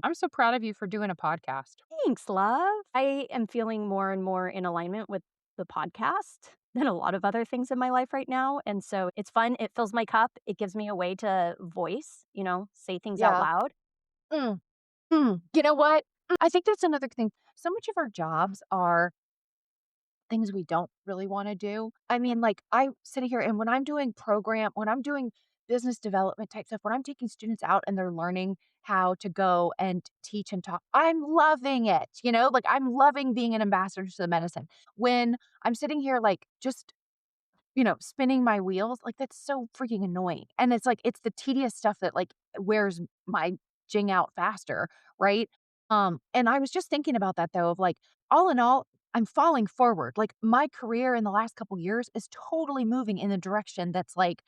I'm so proud of you for doing a podcast. Thanks, love. I am feeling more and more in alignment with the podcast than a lot of other things in my life right now. And so it's fun. It fills my cup. It gives me a way to voice, say things out Yeah. loud. Mm, You know what? I think that's another thing. So much of our jobs are things we don't really wanna do. I mean, like, I sit here and when I'm doing business development type stuff, when I'm taking students out and they're learning how to go and teach and talk, I'm loving it, Like, I'm loving being an ambassador to the medicine. When I'm sitting here, like, just spinning my wheels, like, that's so freaking annoying, and it's the tedious stuff that, like, wears my jing out faster, right? And I was just thinking about that, though, of, like, all in all, I'm falling forward, like, my career in the last couple years is totally moving in a direction that's, like,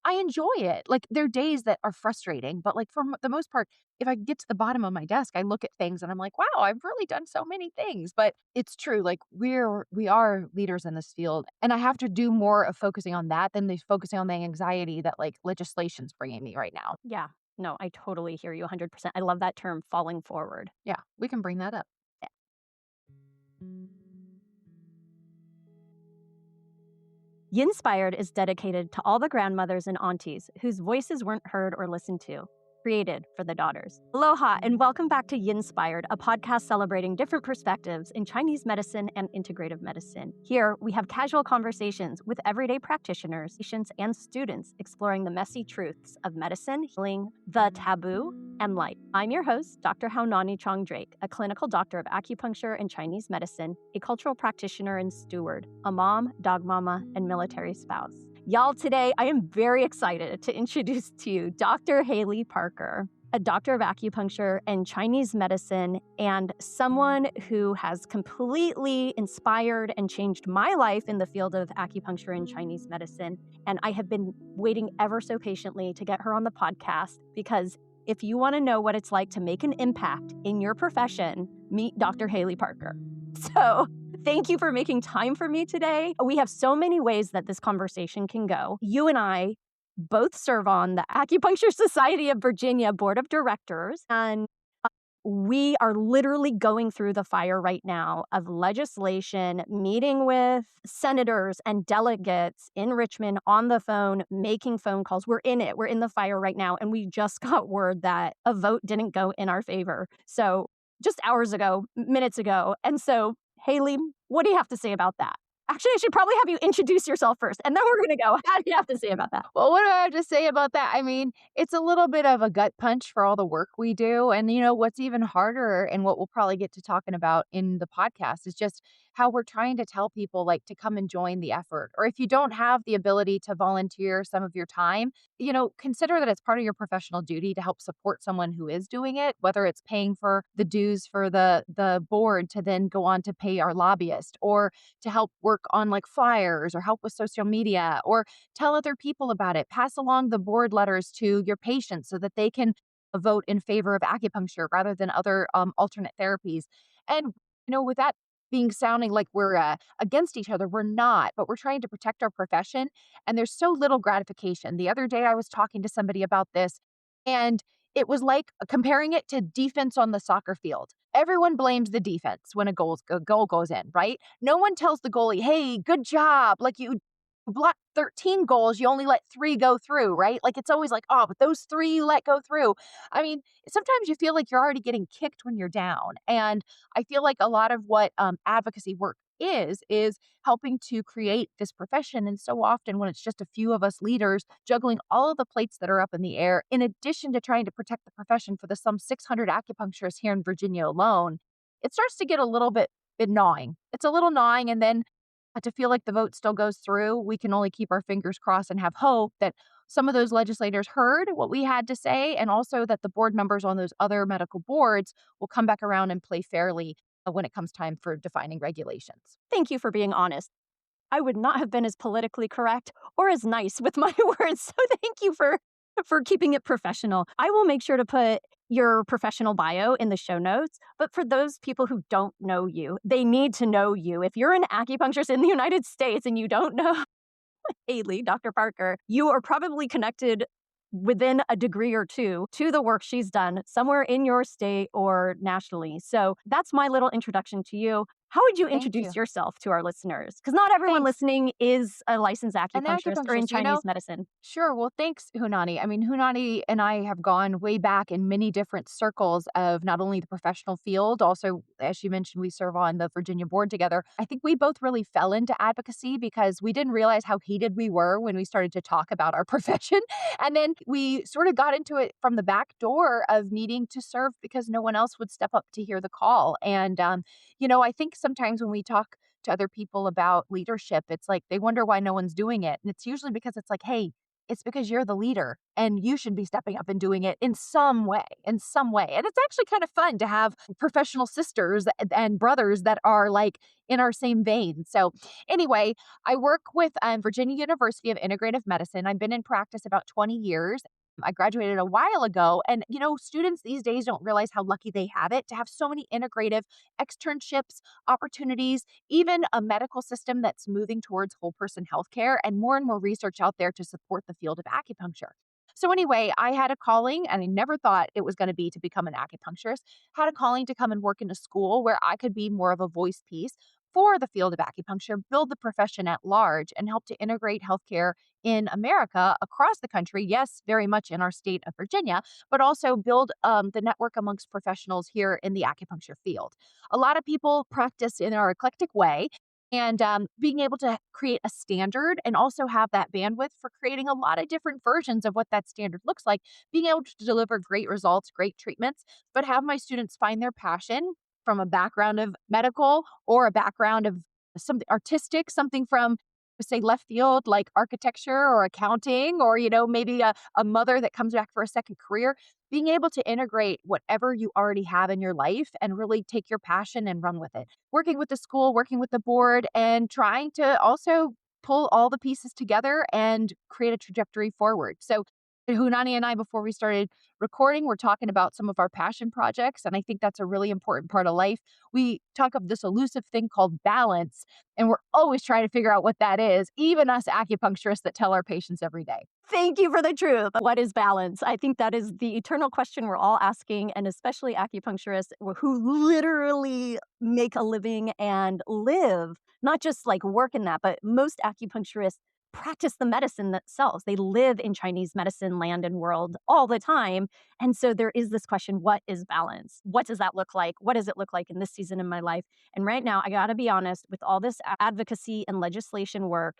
I enjoy it, like, there are days that are frustrating, but, like, for the most part, if I get to the bottom of my desk, I look at things and I'm like, "Wow, I've really done so many things." But it's true, like, we are leaders in this field, and I have to do more of focusing on that than the focusing on the anxiety that, like, legislation's bringing me right now. Yeah. No, I totally hear you 100%. I love that term, falling forward. Yeah, we can bring that up. Yinspired is dedicated to all the grandmothers and aunties whose voices weren't heard or listened to, created for the daughters. Aloha, and welcome back to Yinspired, a podcast celebrating different perspectives in Chinese medicine and integrative medicine. Here, we have casual conversations with everyday practitioners, patients, and students exploring the messy truths of medicine, healing, the taboo, and life. I'm your host, Dr. Haunani Chong Drake, a clinical doctor of acupuncture and Chinese medicine, a cultural practitioner and steward, a mom, dog mama, and military spouse. Y'all, today I am very excited to introduce to you Dr. Haley Parker, a doctor of acupuncture and Chinese medicine, and someone who has completely inspired and changed my life in the field of acupuncture and Chinese medicine. And I have been waiting ever so patiently to get her on the podcast because if you want to know what it's like to make an impact in your profession, meet Dr. Haley Parker. So, thank you for making time for me today. We have so many ways that this conversation can go. You and I both serve on the Acupuncture Society of Virginia Board of Directors, and we are literally going through the fire right now of legislation, meeting with senators and delegates in Richmond on the phone, making phone calls. We're in it. We're in the fire right now. And we just got word that a vote didn't go in our favor. So just hours ago, minutes ago. And so, Haley, what do you have to say about that? Actually, I should probably have you introduce yourself first, and then we're going to go. How do you have to say about that? Well, what do I have to say about that? I mean, it's a little bit of a gut punch for all the work we do. And, what's even harder and what we'll probably get to talking about in the podcast is just how we're trying to tell people, like, to come and join the effort. Or if you don't have the ability to volunteer some of your time, consider that it's part of your professional duty to help support someone who is doing it, whether it's paying for the dues for the board to then go on to pay our lobbyist, or to help work on, like, flyers, or help with social media, or tell other people about it. Pass along the board letters to your patients so that they can vote in favor of acupuncture rather than other alternate therapies. And, with that being sounding like we're against each other, we're not, but we're trying to protect our profession. And there's so little gratification. The other day, I was talking to somebody about this, and it was like comparing it to defense on the soccer field. Everyone blames the defense when a goal goes in, right? No one tells the goalie, "Hey, good job. Like, you blocked 13 goals, you only let 3 go through," right? Like, it's always like, "Oh, but those 3 you let go through." I mean, sometimes you feel like you're already getting kicked when you're down, and I feel like a lot of what, advocacy work is helping to create this profession, and so often when it's just a few of us leaders juggling all of the plates that are up in the air, in addition to trying to protect the profession for the some 600 acupuncturists here in Virginia alone, it starts to get a little bit gnawing. It's a little gnawing, and then to feel like the vote still goes through, we can only keep our fingers crossed and have hope that some of those legislators heard what we had to say, and also that the board members on those other medical boards will come back around and play fairly when it comes time for defining regulations. Thank you for being honest. I would not have been as politically correct or as nice with my words. So thank you for keeping it professional. I will make sure to put your professional bio in the show notes. But for those people who don't know you, they need to know you. If you're an acupuncturist in the United States and you don't know Haley, Dr. Parker, you are probably connected within a degree or two to the work she's done somewhere in your state or nationally. So that's my little introduction to you. How would you Thank introduce you. yourself to our listeners? Because not everyone Thanks. listening is a licensed An acupuncturist or in acupuncturist, Chinese medicine. sure. Well, thanks, Hunani. I mean, Hunani and I have gone way back in many different circles of not only the professional field, also, as you mentioned, we serve on the Virginia board together. I think we both really fell into advocacy because we didn't realize how heated we were when we started to talk about our profession. And then we sort of got into it from the back door of needing to serve because no one else would step up to hear the call. And, I think sometimes when we talk to other people about leadership, it's like they wonder why no one's doing it. And it's usually because it's like, hey, it's because you're the leader and you should be stepping up and doing it in some way, in some way. And it's actually kind of fun to have professional sisters and brothers that are like in our same vein. So, anyway, I work with Virginia University of Integrative Medicine. I've been in practice about 20 years. I graduated a while ago. And, students these days don't realize how lucky they have it to have so many integrative externships, opportunities, even a medical system that's moving towards whole person healthcare and more research out there to support the field of acupuncture. So anyway, I had a calling and I never thought it was going to be to become an acupuncturist. Had a calling to come and work in a school where I could be more of a voice piece for the field of acupuncture, build the profession at large and help to integrate healthcare in America across the country. Yes, very much in our state of Virginia, but also build the network amongst professionals here in the acupuncture field. A lot of people practice in our eclectic way. And being able to create a standard and also have that bandwidth for creating a lot of different versions of what that standard looks like, being able to deliver great results, great treatments, but have my students find their passion from a background of medical or a background of something artistic, something from, say, left field like architecture or accounting, or, maybe a mother that comes back for a second career, being able to integrate whatever you already have in your life and really take your passion and run with it. Working with the school, working with the board, and trying to also pull all the pieces together and create a trajectory forward. So, Hunani and I, before we started recording, we're talking about some of our passion projects. And I think that's a really important part of life. We talk of this elusive thing called balance, and we're always trying to figure out what that is, even us acupuncturists that tell our patients every day. Thank you for the truth. What is balance? I think that is the eternal question we're all asking, and especially acupuncturists who literally make a living and live, not just like work in that, but most acupuncturists practice the medicine themselves. They live in Chinese medicine land and world all the time. And so there is this question, what is balance? What does that look like? What does it look like in this season in my life? And right now, I got to be honest, with all this advocacy and legislation work,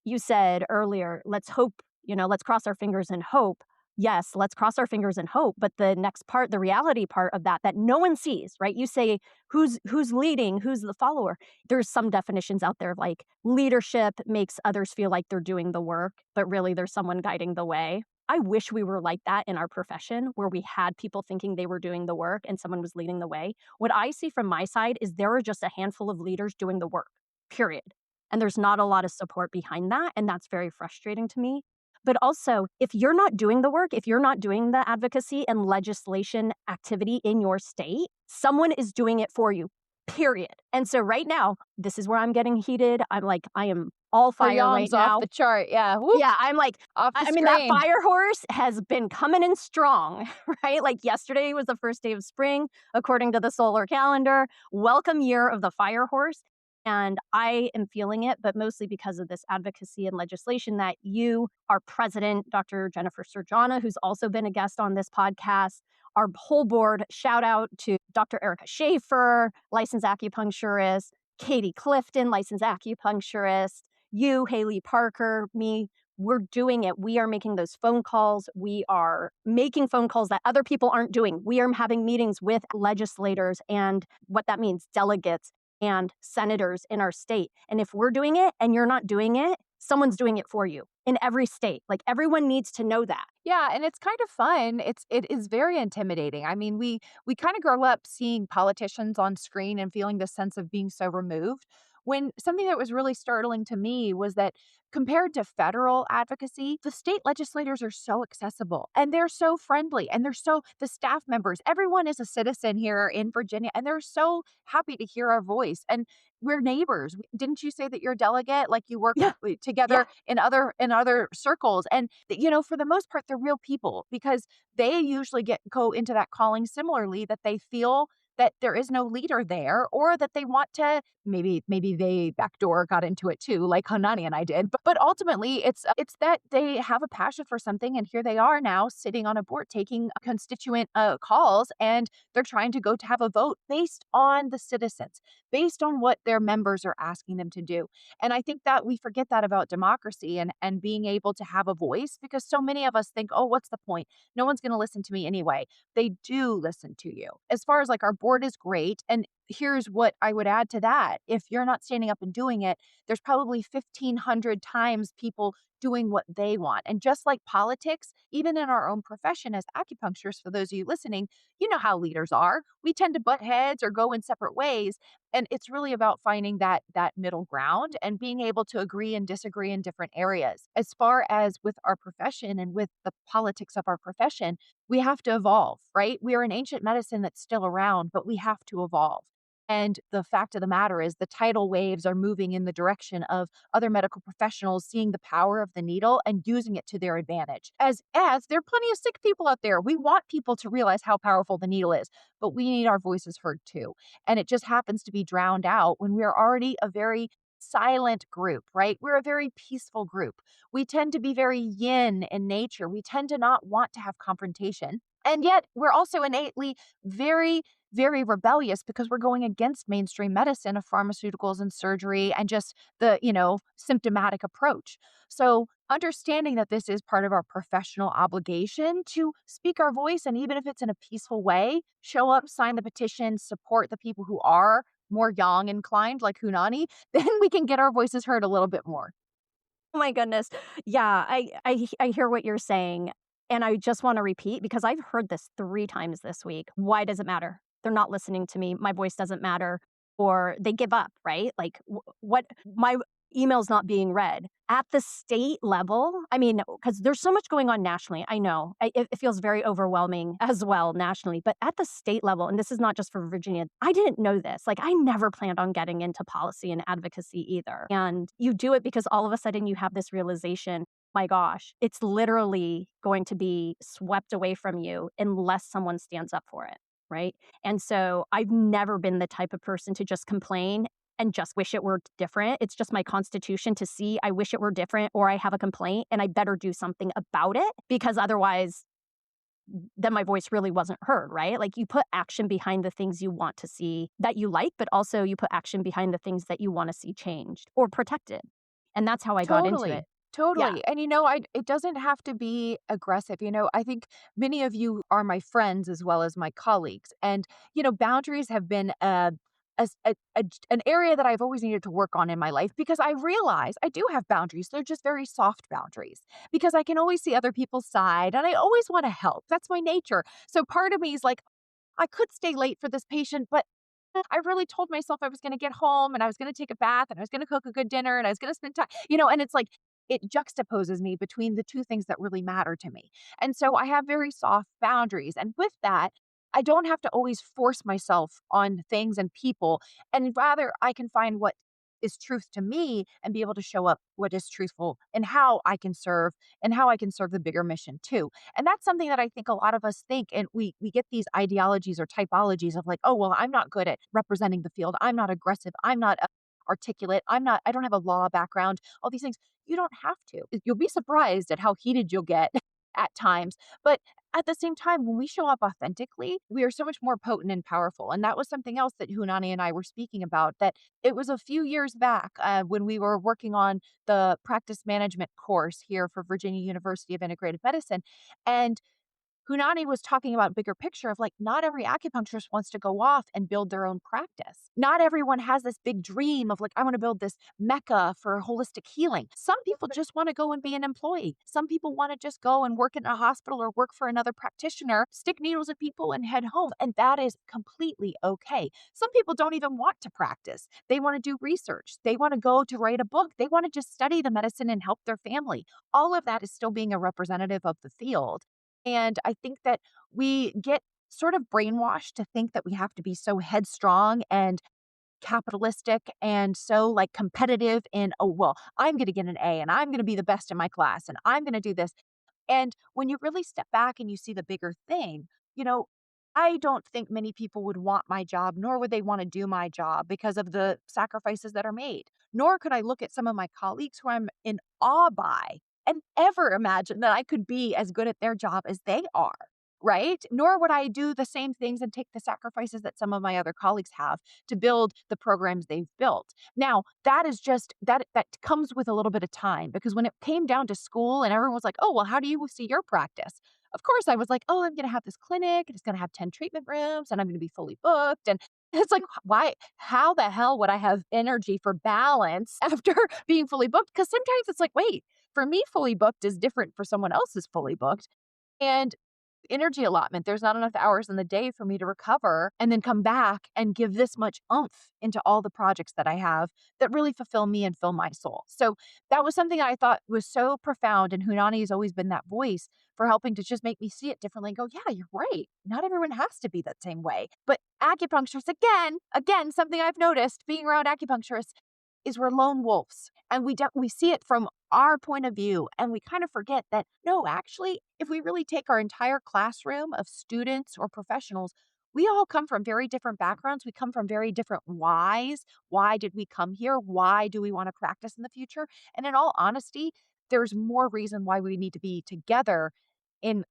you said earlier, let's hope, let's cross our fingers and hope. Yes, let's cross our fingers and hope. But the next part, the reality part of that no one sees, right? You say who's leading, who's the follower. There's some definitions out there like leadership makes others feel like they're doing the work, but really there's someone guiding the way. I wish we were like that in our profession where we had people thinking they were doing the work and someone was leading the way. What I see from my side is there are just a handful of leaders doing the work, period. And there's not a lot of support behind that. And that's very frustrating to me. But also, if you're not doing the work, if you're not doing the advocacy and legislation activity in your state, someone is doing it for you, period. And so right now, this is where I'm getting heated. I am all Her fire right yawns off now. the chart. Yeah. Whoop, Yeah, I'm like, off the I mean, that screen. fire horse has been coming in strong, right? Like yesterday was the first day of spring, according to the solar calendar. Welcome year of the fire horse. And I am feeling it, but mostly because of this advocacy and legislation that you, our president, Dr. Jennifer Surjana, who's also been a guest on this podcast, our whole board, shout out to Dr. Erica Schaefer, licensed acupuncturist, Katie Clifton, licensed acupuncturist, you, Haley Parker, me, we're doing it. We are making those phone calls. We are making phone calls that other people aren't doing. We are having meetings with legislators and what that means, delegates and senators in our state. And if we're doing it and you're not doing it, someone's doing it for you in every state. Like everyone needs to know that. Yeah, and it's kind of fun. It is very intimidating. I mean, we kind of grow up seeing politicians on screen and feeling this sense of being so removed. when something that was really startling to me was that compared to federal advocacy, the state legislators are so accessible and they're so friendly and the staff members, everyone is a citizen here in Virginia and they're so happy to hear our voice. And we're neighbors. Didn't you say that you're a delegate? Like you work Yeah. Yeah. together in other circles, and for the most part, they're real people because they usually go into that calling similarly that they feel that there is no leader there or that they want to maybe they backdoor got into it too like Hanani and I did, but ultimately it's that they have a passion for something and here they are now sitting on a board taking constituent calls, and they're trying to go to have a vote based on the citizens, based on what their members are asking them to do. And I think that we forget that about democracy and being able to have a voice because so many of us think, oh, what's the point? No one's going to listen to me anyway. They do listen to you. As far as like our board is great. And here's what I would add to that. If you're not standing up and doing it, there's probably 1,500 times people doing what they want. And just like politics, even in our own profession as acupuncturists, for those of you listening, you know how leaders are. We tend to butt heads or go in separate ways. And it's really about finding that middle ground and being able to agree and disagree in different areas. As far as with our profession and with the politics of our profession, we have to evolve, right? We are an ancient medicine that's still around, but we have to evolve. And the fact of the matter is, the tidal waves are moving in the direction of other medical professionals seeing the power of the needle and using it to their advantage. As there are plenty of sick people out there. We want people to realize how powerful the needle is, but we need our voices heard too. And it just happens to be drowned out when we're already a very silent group, right? We're a very peaceful group. We tend to be very yin in nature. We tend to not want to have confrontation. And yet, we're also innately very, very rebellious because we're going against mainstream medicine of pharmaceuticals and surgery and just the, symptomatic approach. So, understanding that this is part of our professional obligation to speak our voice, and even if it's in a peaceful way, show up, sign the petition, support the people who are more yang inclined, like Hunani, then we can get our voices heard a little bit more. Oh my goodness. Yeah, I hear what you're saying, and I just wanna repeat because I've heard this 3 times this week. Why does it matter? They're not listening to me, my voice doesn't matter, or they give up, right? Like, what my email's not being read. At the state level, I mean, because there's so much going on nationally, I know. It feels very overwhelming as well nationally, but at the state level, and this is not just for Virginia, I didn't know this. Like, I never planned on getting into policy and advocacy either. And you do it because all of a sudden you have this realization, my gosh, it's literally going to be swept away from you unless someone stands up for it, right? And so I've never been the type of person to just complain and just wish it were different. It's just my constitution to see I wish it were different or I have a complaint and I better do something about it because otherwise then my voice really wasn't heard, right? Like you put action behind the things you want to see that you like, but also you put action behind the things that you want to see changed or protected. And that's how I got into it. Totally. Yeah. Totally. And it doesn't have to be aggressive. I think many of you are my friends as well as my colleagues. And, boundaries have been an area that I've always needed to work on in my life because I realize I do have boundaries. They're just very soft boundaries because I can always see other people's side and I always want to help. That's my nature. So part of me is like, I could stay late for this patient, but I really told myself I was gonna get home and I was gonna take a bath and I was gonna cook a good dinner and I was gonna spend time, and it's like it juxtaposes me between the two things that really matter to me. And so I have very soft boundaries. And with that, I don't have to always force myself on things and people. And rather, I can find what is truth to me and be able to show up what is truthful and how I can serve and how I can serve the bigger mission too. And that's something that I think a lot of us think, and we get these ideologies or typologies of like, oh well, I'm not good at representing the field. I'm not aggressive. I'm not articulate. I don't have a law background. All these things. You don't have to. You'll be surprised at how heated you'll get at times. But at the same time, when we show up authentically, we are so much more potent and powerful. And that was something else that Hunani and I were speaking about, that it was a few years back when we were working on the practice management course here for Virginia University of Integrative Medicine. And Hunani was talking about bigger picture of like not every acupuncturist wants to go off and build their own practice. Not everyone has this big dream of like I want to build this mecca for holistic healing. Some people just want to go and be an employee. Some people want to just go and work in a hospital or work for another practitioner, stick needles in people and head home, and that is completely okay. Some people don't even want to practice. They want to do research. They want to go to write a book. They want to just study the medicine and help their family. All of that is still being a representative of the field. And I think that we get sort of brainwashed to think that we have to be so headstrong and capitalistic and so like competitive in, oh, well, I'm going to get an A and I'm going to be the best in my class and I'm going to do this. And when you really step back and you see the bigger thing, you know, I don't think many people would want my job, nor would they want to do my job because of the sacrifices that are made. Nor could I look at some of my colleagues who I'm in awe by and ever imagine that I could be as good at their job as they are. Right? Nor would I do the same things and take the sacrifices that some of my other colleagues have to build the programs they've built. Now, that is just that comes with a little bit of time because when it came down to school and everyone was like, "Oh, well, how do you see your practice?" Of course, I was like, "Oh, I'm going to have this clinic and it's going to have 10 treatment rooms and I'm going to be fully booked." And it's like, why how the hell would I have energy for balance after being fully booked? Cuz sometimes it's like, "Wait, for me fully booked is different for someone else's fully booked." And energy allotment. There's not enough hours in the day for me to recover and then come back and give this much oomph into all the projects that I have that really fulfill me and fill my soul. So that was something I thought was so profound. And Hunani has always been that voice for helping to just make me see it differently and go, yeah, you're right. Not everyone has to be that same way. But acupuncturists, again, something I've noticed being around acupuncturists is we're lone wolves and we see it from our point of view and we kind of forget that no, actually, if we really take our entire classroom of students or professionals, we all come from very different backgrounds. We come from very different whys. Why did we come here? Why do we want to practice in the future? And in all honesty, there's more reason why we need to be together in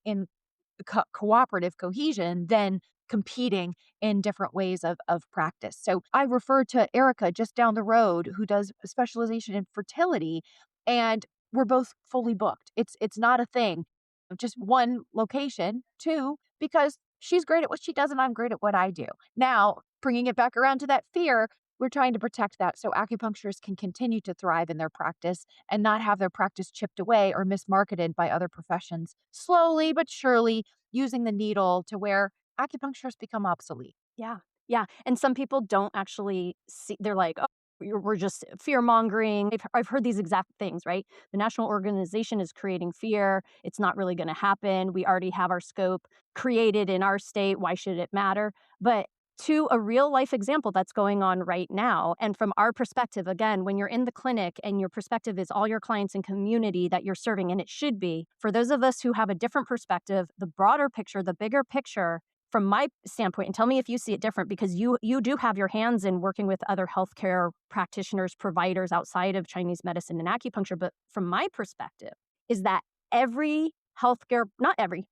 cooperative cohesion than competing in different ways of practice. So I refer to Erica just down the road who does a specialization in fertility and we're both fully booked. It's not a thing of just one location, two, because she's great at what she does and I'm great at what I do. Now, bringing it back around to that fear, we're trying to protect that so acupuncturists can continue to thrive in their practice and not have their practice chipped away or mismarketed by other professions. Slowly but surely using the needle to where acupuncturists become obsolete. Yeah. Yeah. And some people don't actually see, they're like, oh, we're just fear mongering. I've heard these exact things, right? The national organization is creating fear. It's not really going to happen. We already have our scope created in our state. Why should it matter? But to a real life example that's going on right now. And from our perspective, again, when you're in the clinic and your perspective is all your clients and community that you're serving, and it should be, for those of us who have a different perspective, the broader picture, the bigger picture, from my standpoint, and tell me if you see it different because you do have your hands in working with other healthcare practitioners, providers outside of Chinese medicine and acupuncture. But from my perspective, is that every healthcare, not every,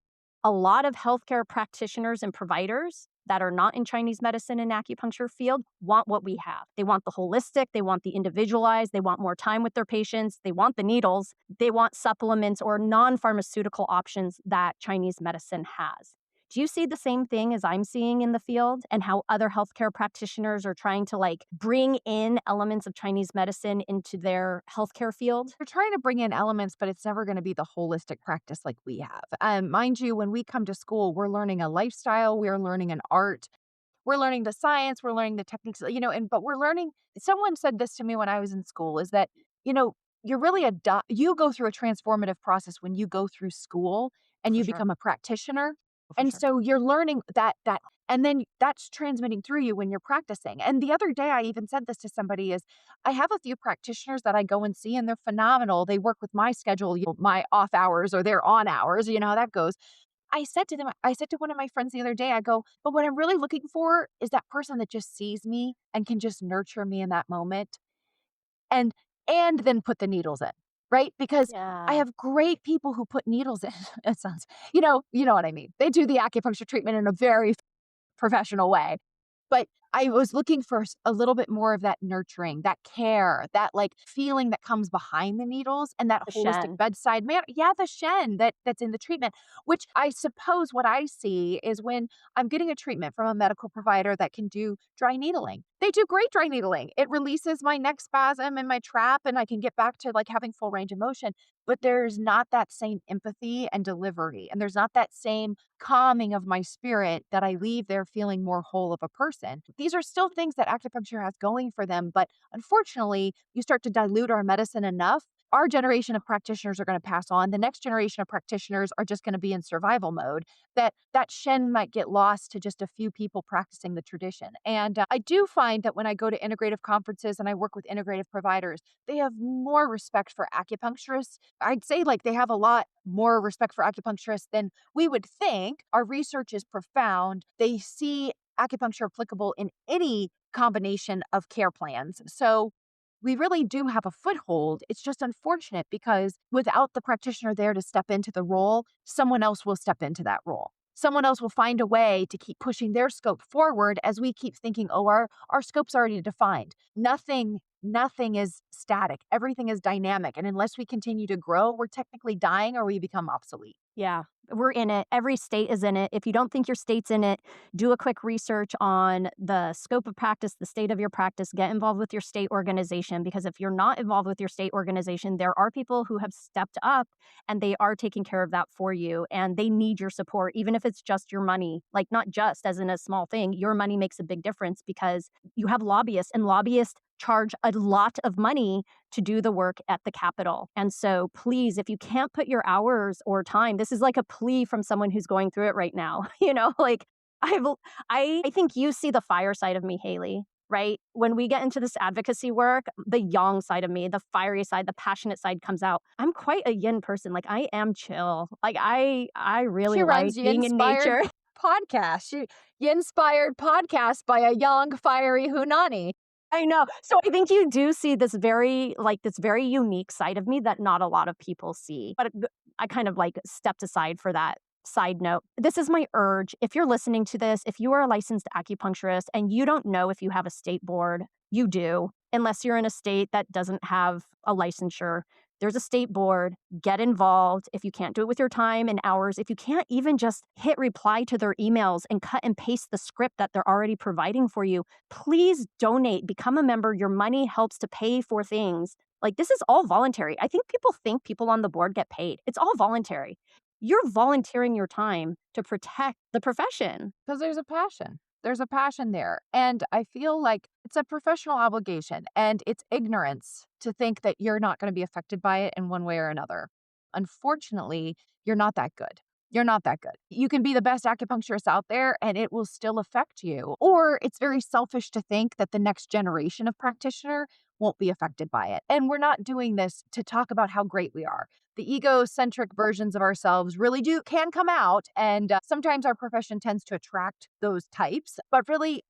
a lot of healthcare practitioners and providers that are not in Chinese medicine and acupuncture field want what we have. They want the holistic, they want the individualized, they want more time with their patients, they want the needles, they want supplements or non-pharmaceutical options that Chinese medicine has. Do you see the same thing as I'm seeing in the field and how other healthcare practitioners are trying to like bring in elements of Chinese medicine into their healthcare field? They're trying to bring in elements, but it's never going to be the holistic practice like we have. Mind you, when we come to school, we're learning a lifestyle, we're learning an art, we're learning the science, we're learning the techniques, and but we're learning. Someone said this to me when I was in school is that, you know, you're really you go through a transformative process when you go through school and For you sure. become a practitioner. For And sure. so you're learning and then that's transmitting through you when you're practicing. And the other day I even said this to somebody is I have a few practitioners that I go and see and they're phenomenal. They work with my schedule, my off hours or their on hours, you know how that goes. I said to one of my friends the other day, I go, but what I'm really looking for is that person that just sees me and can just nurture me in that moment and then put the needles in, right? Because I Yeah. have great people who put needles in. It sounds, you know what I mean. They do the acupuncture treatment in a very professional way. But I was looking for a little bit more of that nurturing, that care, that like feeling that comes behind the needles and that The holistic Shen. bedside manner. Yeah, the Shen that's in the treatment, which I suppose what I see is when I'm getting a treatment from a medical provider that can do dry needling. They do great dry needling. It releases my neck spasm and my trap, and I can get back to like having full range of motion. But there's not that same empathy and delivery, and there's not that same calming of my spirit that I leave there feeling more whole of a person. These are still things that acupuncture has going for them, but unfortunately, you start to dilute our medicine enough. Our generation of practitioners are going to pass on. The next generation of practitioners are just going to be in survival mode. That Shen might get lost to just a few people practicing the tradition. And I do find that when I go to integrative conferences and I work with integrative providers, they have more respect for acupuncturists. I'd say like they have a lot more respect for acupuncturists than we would think. Our research is profound. They see acupuncture applicable in any combination of care plans. So we really do have a foothold. It's just unfortunate because without the practitioner there to step into the role, someone else will step into that role. Someone else will find a way to keep pushing their scope forward as we keep thinking, oh, our scope's already defined. Nothing is static. Everything is dynamic. And unless we continue to grow, we're technically dying or we become obsolete. Yeah, we're in it. Every state is in it. If you don't think your state's in it, do a quick research on the scope of practice, the state of your practice, get involved with your state organization. Because if you're not involved with your state organization, there are people who have stepped up and they are taking care of that for you and they need your support, even if it's just your money. Like, not just as in a small thing, your money makes a big difference because you have lobbyists and lobbyists charge a lot of money to do the work at the Capitol. And so please, if you can't put your hours or time, this is like a plea from someone who's going through it right now. Like I've I think you see the fire side of me, Haley, right? When we get into this advocacy work, the yang side of me, the fiery side, the passionate side comes out. I'm quite a yin person. Like I am chill. Like I really She like runs being in Yinspired nature. podcast. Yinspired podcast by a young, fiery Hunani. I know. So I think you do see this very unique side of me that not a lot of people see. But I kind of like stepped aside for that side note. This is my urge. If you're listening to this, if you are a licensed acupuncturist and you don't know if you have a state board, you do, unless you're in a state that doesn't have a licensure. There's a state board. Get involved. If you can't do it with your time and hours, if you can't even just hit reply to their emails and cut and paste the script that they're already providing for you, please donate, become a member. Your money helps to pay for things. Like, this is all voluntary. I think people think people on the board get paid. It's all voluntary. You're volunteering your time to protect the profession. Because there's a passion. There's a passion there. And I feel like it's a professional obligation and it's ignorance to think that you're not going to be affected by it in one way or another. Unfortunately, you're not that good. You're not that good. You can be the best acupuncturist out there and it will still affect you. Or it's very selfish to think that the next generation of practitioner won't be affected by it. And we're not doing this to talk about how great we are. The egocentric versions of ourselves really can come out. And sometimes our profession tends to attract those types. But really,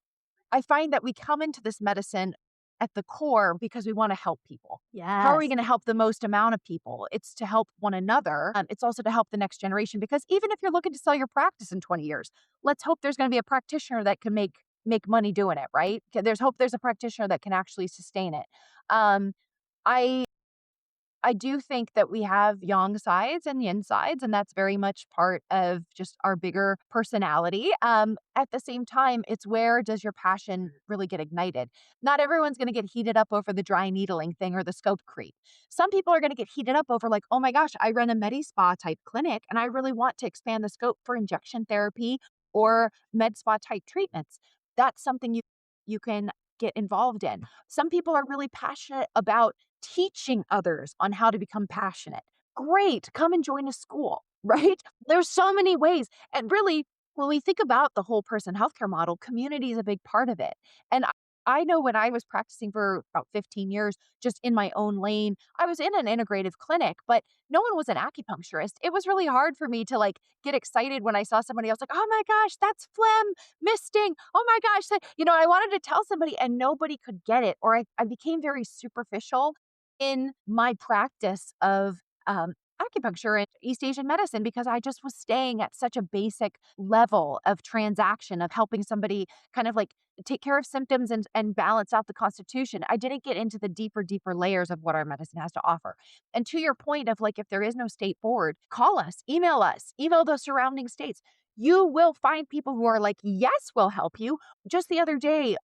I find that we come into this medicine at the core because we want to help people. How are we Yes. going to help the most amount of people? It's to help one another. It's also to help the next generation because even if you're looking to sell your practice in 20 years, let's hope there's going to be a practitioner that can make money doing it, right? There's hope there's a practitioner that can actually sustain it. Um, I I do think that we have yang sides and yin sides, and that's very much part of just our bigger personality. At the same time, it's where does your passion really get ignited? Not everyone's going to get heated up over the dry needling thing or the scope creep. Some people are going to get heated up over like, oh my gosh, I run a med spa type clinic and I really want to expand the scope for injection therapy or med spa type treatments. That's something you can get involved in. Some people are really passionate about teaching others on how to become passionate. Great, come and join a school, right? There's so many ways. And really, when we think about the whole person healthcare model, community is a big part of it. And I know when I was practicing for about 15 years, just in my own lane, I was in an integrative clinic, but no one was an acupuncturist. It was really hard for me to like get excited when I saw somebody else like, oh my gosh, that's phlegm misting. Oh my gosh, I wanted to tell somebody and nobody could get it. Or I became very superficial in my practice of acupuncture and East Asian medicine because I just was staying at such a basic level of transaction of helping somebody kind of like take care of symptoms and balance out the constitution. I didn't get into the deeper layers of what our medicine has to offer. And to your point of like, if there is no state board, call us, email the surrounding states. You will find people who are like, yes, we'll help you. Just the other day,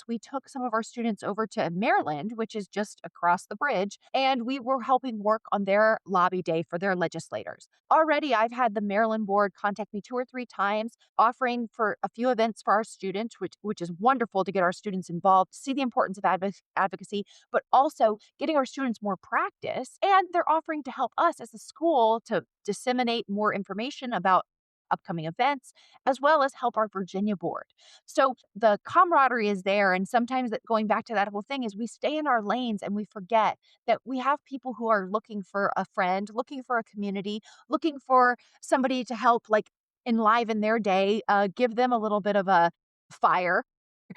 we took some of our students over to Maryland, which is just across the bridge, and we were helping work on their lobby day for their legislators. Already, I've had the Maryland board contact me 2 or 3 times, offering for a few events for our students, which is wonderful to get our students involved, see the importance of advocacy, but also getting our students more practice. And they're offering to help us as a school to disseminate more information about upcoming events, as well as help our Virginia board. So the camaraderie is there. And sometimes going back to that whole thing is we stay in our lanes and we forget that we have people who are looking for a friend, looking for a community, looking for somebody to help like enliven their day, give them a little bit of a fire,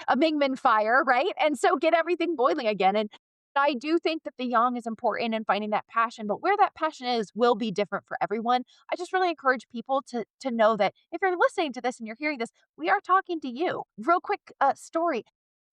a Mingman fire, right? And so get everything boiling again. And I do think that the yang is important in finding that passion, but where that passion is will be different for everyone. I just really encourage people to know that if you're listening to this and you're hearing this, we are talking to you. Real quick story.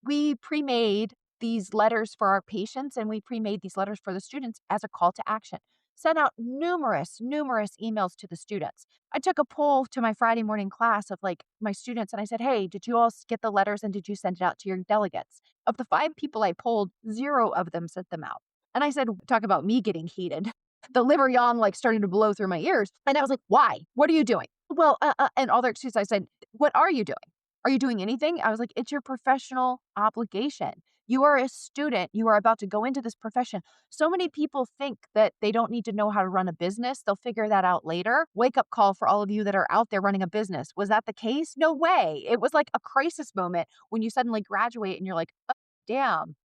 We pre-made these letters for our patients and we pre-made these letters for the students as a call to action. Sent out numerous emails to the students. I took a poll to my Friday morning class of like my students and I said, hey, did you all get the letters and did you send it out to your delegates? Of the 5 people I polled, 0 of them sent them out. And I said, talk about me getting heated. The liver yawn like starting to blow through my ears. And I was like, why? What are you doing? Well, and all their excuses, I said, what are you doing? Are you doing anything? I was like, it's your professional obligation. You are a student. You are about to go into this profession. So many people think that they don't need to know how to run a business. They'll figure that out later. Wake up call for all of you that are out there running a business. Was that the case? No way. It was like a crisis moment when you suddenly graduate and you're like, oh, damn,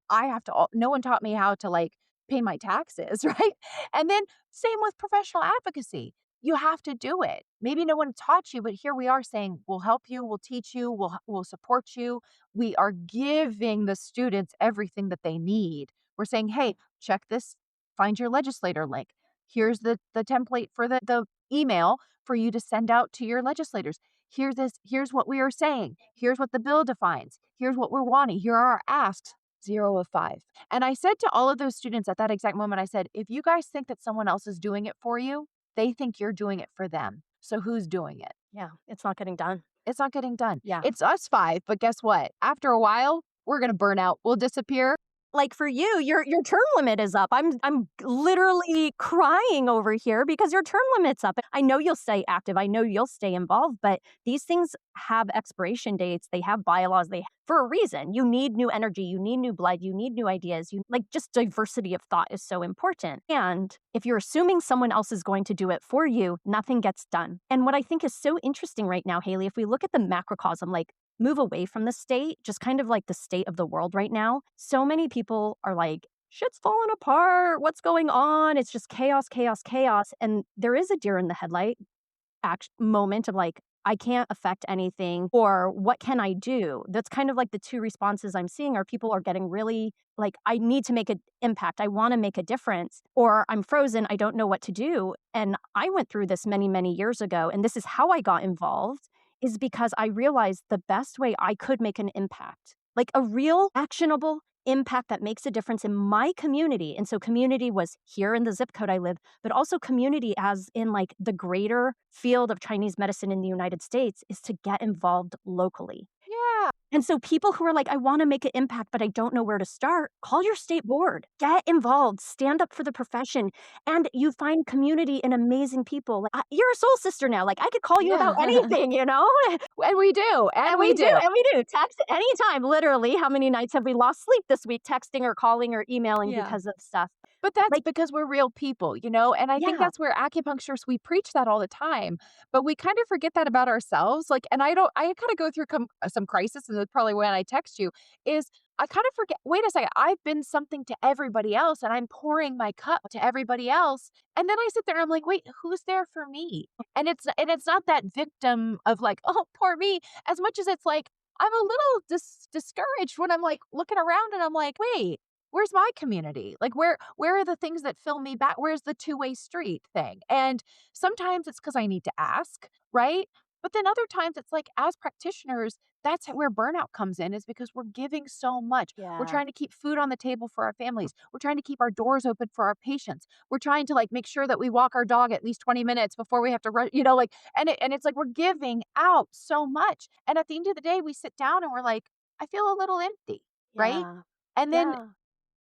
no one taught me how to like pay my taxes, right? And then same with professional advocacy. You have to do it. Maybe no one taught you, but here we are saying, we'll help you, we'll teach you, we'll support you. We are giving the students everything that they need. We're saying, hey, check this, find your legislator link. Here's the template for the email for you to send out to your legislators. Here's what we are saying. Here's what the bill defines. Here's what we're wanting. Here are our asks. 0 of 5. And I said to all of those students at that exact moment, I said, if you guys think that someone else is doing it for you, they think you're doing it for them. So who's doing it? Yeah, it's not getting done. It's not getting done. Yeah. It's us 5, but guess what? After a while, we're going to burn out. We'll disappear. Like for you, your term limit is up. I'm literally crying over here because your term limit's up. I know you'll stay active. I know you'll stay involved, but these things have expiration dates. They have bylaws. For a reason. You need new energy. You need new blood. You need new ideas. Just diversity of thought is so important. And if you're assuming someone else is going to do it for you, nothing gets done. And what I think is so interesting right now, Haley, if we look at the macrocosm, like move away from the state, just kind of like the state of the world right now. So many people are like, shit's falling apart. What's going on? It's just chaos, chaos, chaos. And there is a deer in the headlight moment of like, I can't affect anything, or what can I do? That's kind of like the 2 responses I'm seeing are people are getting really like, I need to make an impact. I want to make a difference, or I'm frozen. I don't know what to do. And I went through this many, many years ago. And this is how I got involved, is because I realized the best way I could make an impact, like a real actionable impact that makes a difference in my community. And so community was here in the zip code I live, but also community as in like the greater field of Chinese medicine in the United States is to get involved locally. Yeah. And so people who are like, I want to make an impact, but I don't know where to start, call your state board, get involved, stand up for the profession. And you find community and amazing people. Like, you're a soul sister now. Like I could call you about anything, you know? And we do. And we do. And we do. Text anytime. Literally, how many nights have we lost sleep this week texting or calling or emailing because of stuff? But that's because we're real people, you know? And I think Yeah. that's where acupuncturists, we preach that all the time, but we kind of forget that about ourselves. Like, and I kind of go through some crisis, and that's probably when I text you, is I kind of forget, wait a second, I've been something to everybody else and I'm pouring my cup to everybody else. And then I sit there and I'm like, wait, who's there for me? And it's not that victim of like, oh, poor me, as much as it's like, I'm a little discouraged when I'm like looking around and I'm like, wait, where's my community? Like where are the things that fill me back? Where's the two-way street thing? And sometimes it's because I need to ask, right? But then other times it's like as practitioners, that's where burnout comes in is because we're giving so much. We're Yeah. trying to keep food on the table for our families. We're trying to keep our doors open for our patients. We're trying to like make sure that we walk our dog at least 20 minutes before we have to run, like and it's like we're giving out so much. And at the end of the day, we sit down and we're like, I feel a little empty, right? Yeah. And then Yeah.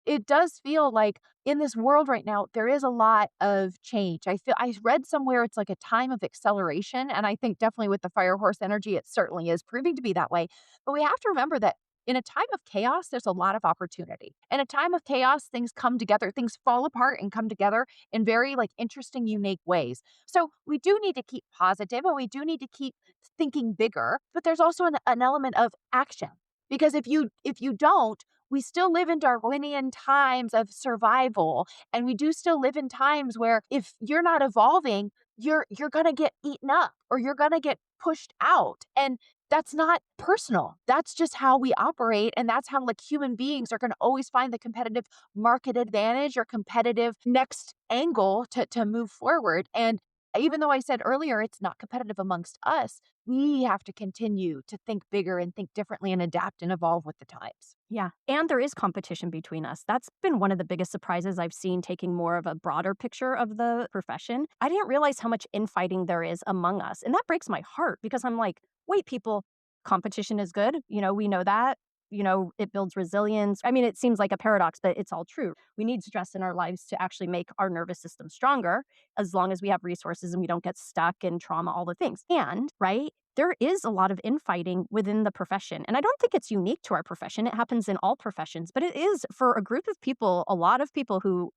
it does feel like in this world right now, there is a lot of change. I read somewhere it's like a time of acceleration. And I think definitely with the fire horse energy, it certainly is proving to be that way. But we have to remember that in a time of chaos, there's a lot of opportunity. In a time of chaos, things come together, things fall apart and come together in very like interesting, unique ways. So we do need to keep positive and we do need to keep thinking bigger, but there's also an element of action. Because if you don't, we still live in Darwinian times of survival, and we do still live in times where if you're not evolving, you're going to get eaten up or you're going to get pushed out. And that's not personal. That's just how we operate and that's how like human beings are going to always find the competitive market advantage or competitive next angle to move forward. And even though I said earlier it's not competitive amongst us, we have to continue to think bigger and think differently and adapt and evolve with the times. Yeah. And there is competition between us. That's been one of the biggest surprises I've seen taking more of a broader picture of the profession. I didn't realize how much infighting there is among us. And that breaks my heart because I'm like, wait, people, competition is good. We know that. It builds resilience. I mean, it seems like a paradox, but it's all true. We need stress in our lives to actually make our nervous system stronger as long as we have resources and we don't get stuck in trauma, all the things. And, right, there is a lot of infighting within the profession. And I don't think it's unique to our profession. It happens in all professions, but it is for a group of people, a lot of people who,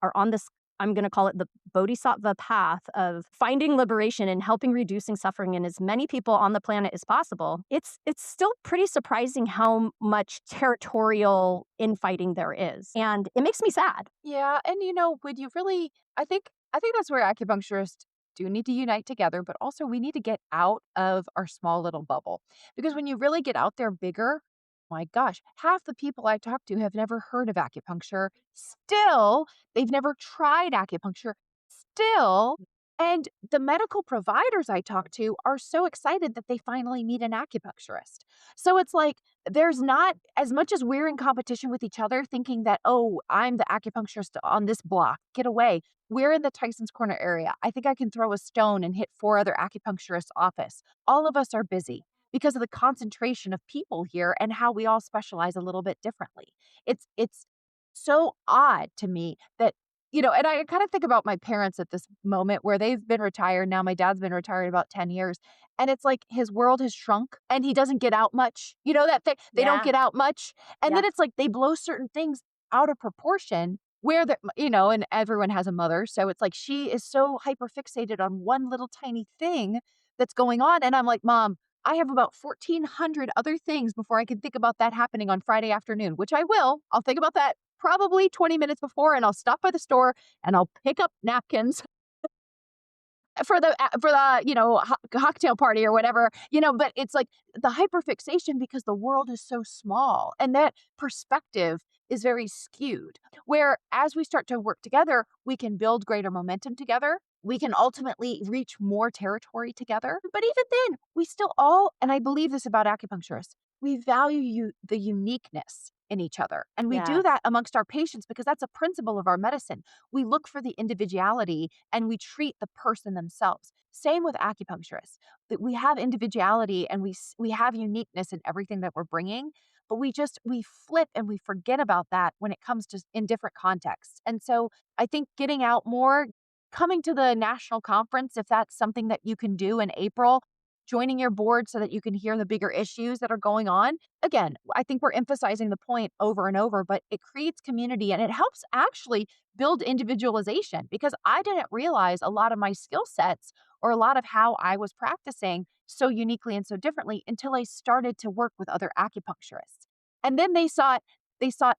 are on this, I'm going to call it the bodhisattva path of finding liberation and helping reducing suffering in as many people on the planet as possible. It's still pretty surprising how much territorial infighting there is. And it makes me sad. Yeah, and when you really I think that's where acupuncturists do need to unite together, but also we need to get out of our small little bubble. Because when you really get out there bigger, my gosh, half the people I talk to have never heard of acupuncture. Still, they've never tried acupuncture. Still, and the medical providers I talk to are so excited that they finally meet an acupuncturist. So it's like there's not as much as we're in competition with each other thinking that, oh, I'm the acupuncturist on this block, get away. We're in the Tyson's Corner area. I think I can throw a stone and hit four other acupuncturists' office. All of us are busy because of the concentration of people here and how we all specialize a little bit differently. It's so odd to me that and I kind of think about my parents at this moment where they've been retired now. My dad's been retired about 10 years. And it's like his world has shrunk and he doesn't get out much. That they don't Yeah. get out much. And Yeah. then it's like they blow certain things out of proportion where and everyone has a mother. So it's like she is so hyper fixated on one little tiny thing that's going on. And I'm like, Mom, I have about 1,400 other things before I can think about that happening on Friday afternoon, which I will. I'll think about that probably 20 minutes before and I'll stop by the store and I'll pick up napkins for the cocktail party or whatever, but it's like the hyperfixation because the world is so small and that perspective is very skewed. Where as we start to work together, we can build greater momentum together. We can ultimately reach more territory together. But even then, we still all, and I believe this about acupuncturists, we value the uniqueness in each other. And we do Yes. that amongst our patients because that's a principle of our medicine. We look for the individuality and we treat the person themselves. Same with acupuncturists. That we have individuality and we have uniqueness in everything that we're bringing, but we flip and we forget about that when it comes to in different contexts. And so I think getting out more, coming to the national conference if that's something that you can do in April, joining your board so that you can hear the bigger issues that are going on. Again, I think we're emphasizing the point over and over, but it creates community and it helps actually build individualization because I didn't realize a lot of my skill sets or a lot of how I was practicing so uniquely and so differently until I started to work with other acupuncturists. And then they sought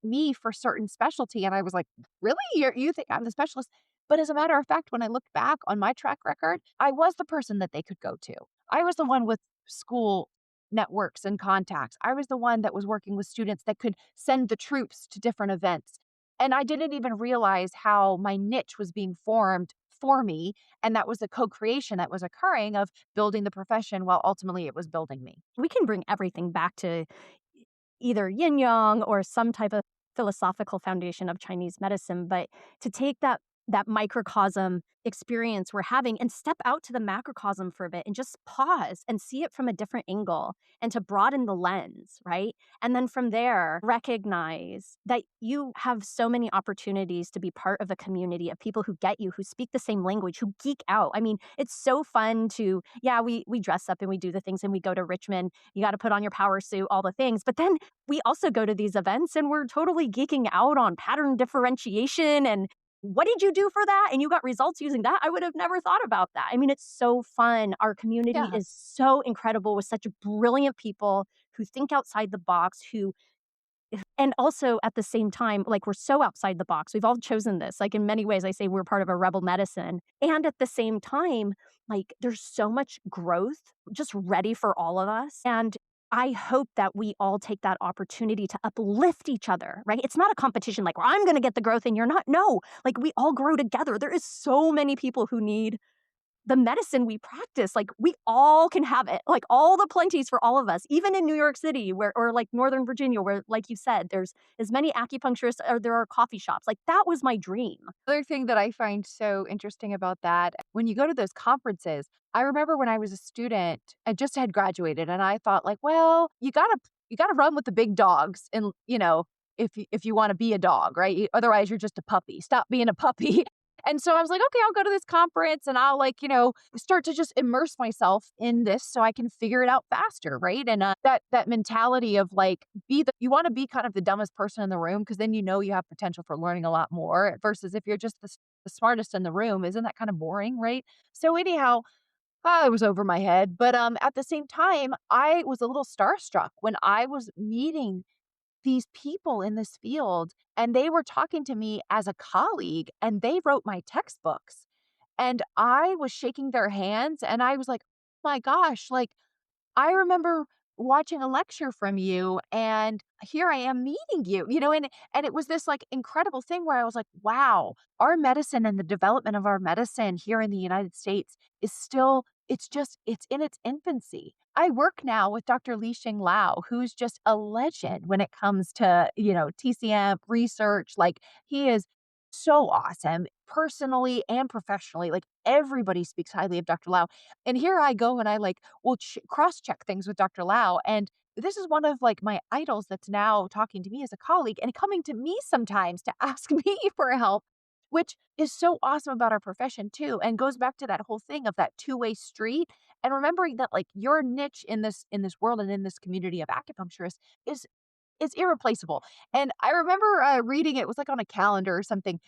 me for certain specialty and I was like, "Really? You think I'm the specialist?" But as a matter of fact, when I look back on my track record, I was the person that they could go to. I was the one with school networks and contacts. I was the one that was working with students that could send the troops to different events. And I didn't even realize how my niche was being formed for me. And that was a co creation that was occurring of building the profession while ultimately it was building me. We can bring everything back to either yin yang or some type of philosophical foundation of Chinese medicine, but to take that microcosm experience we're having and step out to the macrocosm for a bit and just pause and see it from a different angle and to broaden the lens, right? And then from there, recognize that you have so many opportunities to be part of a community of people who get you, who speak the same language, who geek out. I mean, it's so fun to, yeah, we dress up and we do the things and we go to Richmond. You got to put on your power suit, all the things. But then we also go to these events and we're totally geeking out on pattern differentiation and what did you do for that? And you got results using that? I would have never thought about that. I mean, it's so fun. Our community Yeah. is so incredible with such brilliant people who think outside the box, who and also at the same time, like we're so outside the box. We've all chosen this. Like in many ways, I say we're part of a rebel medicine. And at the same time, like there's so much growth just ready for all of us. And I hope that we all take that opportunity to uplift each other, right? It's not a competition like, well, I'm going to get the growth and you're not. No, like we all grow together. There is so many people who need the medicine we practice, like we all can have it, like all the plenties for all of us, even in New York City where, or like Northern Virginia, where, like you said, there's as many acupuncturists or there are coffee shops. Like that was my dream. Other thing that I find so interesting about that, when you go to those conferences, I remember when I was a student and just had graduated and I thought like, well, you got to run with the big dogs and, if you want to be a dog, right? Otherwise you're just a puppy. Stop being a puppy. And so I was like, okay, I'll go to this conference and I'll like, start to just immerse myself in this so I can figure it out faster, right? And that mentality of like you want to be kind of the dumbest person in the room because then you know you have potential for learning a lot more versus if you're just the smartest in the room, isn't that kind of boring, right? So anyhow, it was over my head, but at the same time, I was a little starstruck when I was meeting these people in this field and they were talking to me as a colleague and they wrote my textbooks. And I was shaking their hands and I was like, "Oh my gosh, like I remember watching a lecture from you and here I am meeting you." And it was this like incredible thing where I was like, "Wow, our medicine and the development of our medicine here in the United States is still it's in its infancy." I work now with Dr. Li-Sheng Lao, who's just a legend when it comes to, TCM research. Like he is so awesome personally and professionally. Like everybody speaks highly of Dr. Lao. And here I go and I like will cross check things with Dr. Lau. And this is one of like my idols that's now talking to me as a colleague and coming to me sometimes to ask me for help, which is so awesome about our profession too. And goes back to that whole thing of that two-way street and remembering that like your niche in this world and in this community of acupuncturists is it's irreplaceable. And I remember, reading it was, like, on a calendar or something,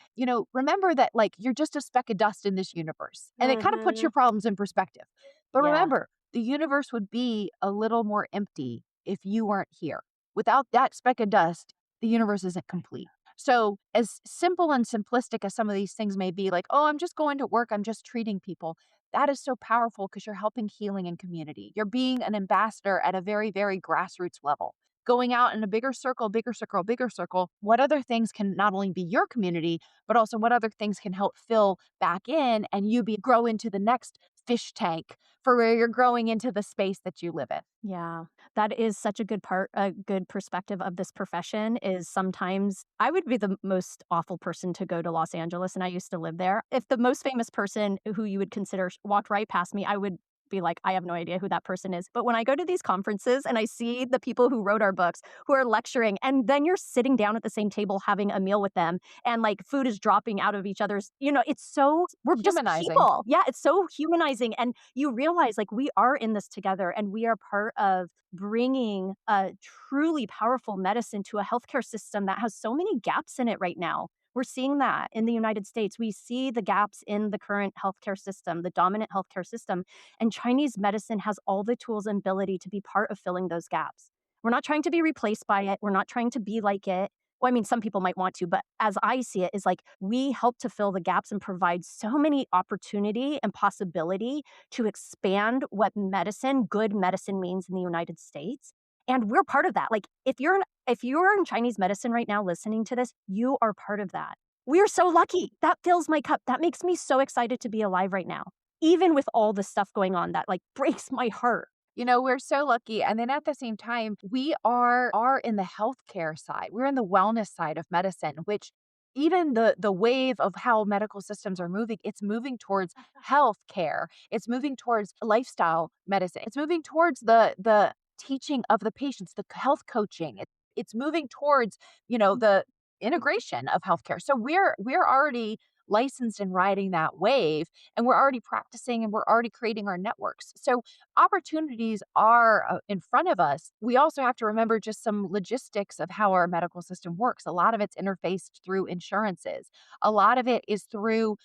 remember that, like, you're just a speck of dust in this universe, and it kinda puts Hmm. your problems in perspective. But Yeah. remember, the universe would be a little more empty if you weren't here. Without that speck of dust, the universe isn't complete. So, as simple and simplistic as some of these things may be, like, "Oh, I'm just going to work, I'm just treating people," that is so powerful because 'cause you're helping healing and community. You're being an ambassador at a very, very grassroots level going out in a bigger circle, bigger circle, bigger circle, what other things can not only be your community, but also what other things can help fill back in and you be grow into the next fish tank for where you're growing into the space that you live in. Yeah, that is such a good part, a good perspective of this profession is sometimes I would be the most awful person to go to Los Angeles, and I used to live there. If the most famous person who you would consider walked right past me, I would be like, I have no idea who that person is. But when I go to these conferences and I see the people who wrote our books who are lecturing, and then you're sitting down at the same table having a meal with them, and like food is dropping out of each other's, it's so, we're just Humanizing. people. Yeah, it's so humanizing. And you realize like we are in this together and we are part of bringing a truly powerful medicine to a healthcare system that has so many gaps in it right now. We're seeing that in the United States. We see the gaps in the current healthcare system, the dominant healthcare system, and Chinese medicine has all the tools and ability to be part of filling those gaps. We're not trying to be replaced by it. We're not trying to be like it. well, I mean, some people might want to, but as I see it, is like we help to fill the gaps and provide so many opportunity and possibility to expand what medicine, good medicine means in the United States. And we're part of that. Like if you're in Chinese medicine right now listening to this, you are part of that. We are so lucky. That fills my cup. That makes me so excited to be alive right now. Even with all the stuff going on that like breaks my heart. We're so lucky, and then at the same time, we are in the healthcare side. We're in the wellness side of medicine, which even the wave of how medical systems are moving, it's moving towards healthcare. It's moving towards lifestyle medicine. It's moving towards the teaching of the patients, the health coaching. It's moving towards, the integration of healthcare. So we're already licensed and riding that wave, and we're already practicing and we're already creating our networks. So opportunities are in front of us. We also have to remember just some logistics of how our medical system works. A lot of it's interfaced through insurances. A lot of it is through,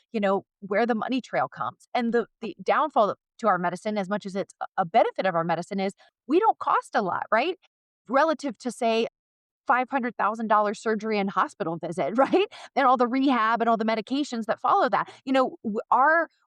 where the money trail comes. And the downfall to our medicine, as much as it's a benefit of our medicine, is we don't cost a lot, right? Relative to, say, $500,000 surgery and hospital visit, right? And all the rehab and all the medications that follow that.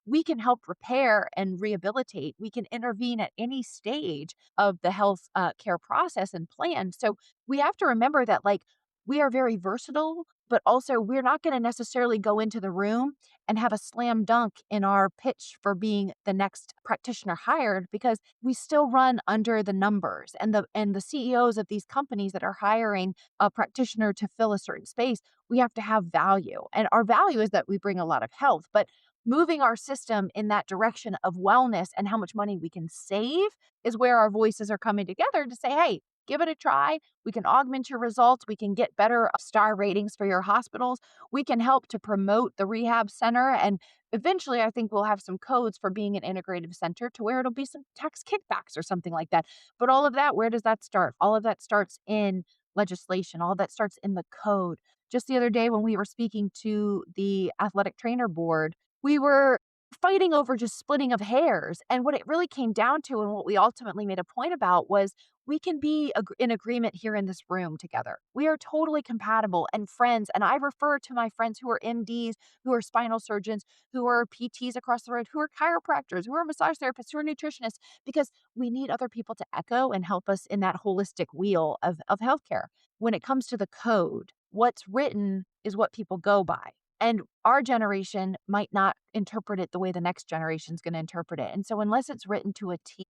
We can help repair and rehabilitate. We can intervene at any stage of the health care process and plan. So we have to remember that, like, we are very versatile, but also we're not going to necessarily go into the room and have a slam dunk in our pitch for being the next practitioner hired, because we still run under the numbers, and the CEOs of these companies that are hiring a practitioner to fill a certain space. We have to have value, and our value is that we bring a lot of health, but moving our system in that direction of wellness and how much money we can save is where our voices are coming together to say, hey, give it a try. We can augment your results. We can get better star ratings for your hospitals. We can help to promote the rehab center. And eventually, I think we'll have some codes for being an integrative center to where it'll be some tax kickbacks or something like that. But all of that, where does that start? All of that starts in legislation. All of that starts in the code. Just the other day, when we were speaking to the athletic trainer board, we were fighting over just splitting of hairs. And what it really came down to, and what we ultimately made a point about, was we can be in agreement here in this room together. We are totally compatible and friends. And I refer to my friends who are MDs, who are spinal surgeons, who are PTs across the road, who are chiropractors, who are massage therapists, who are nutritionists, because we need other people to echo and help us in that holistic wheel of healthcare. When it comes to the code, what's written is what people go by. And our generation might not interpret it the way the next generation is going to interpret it. And so, unless it's written to a T,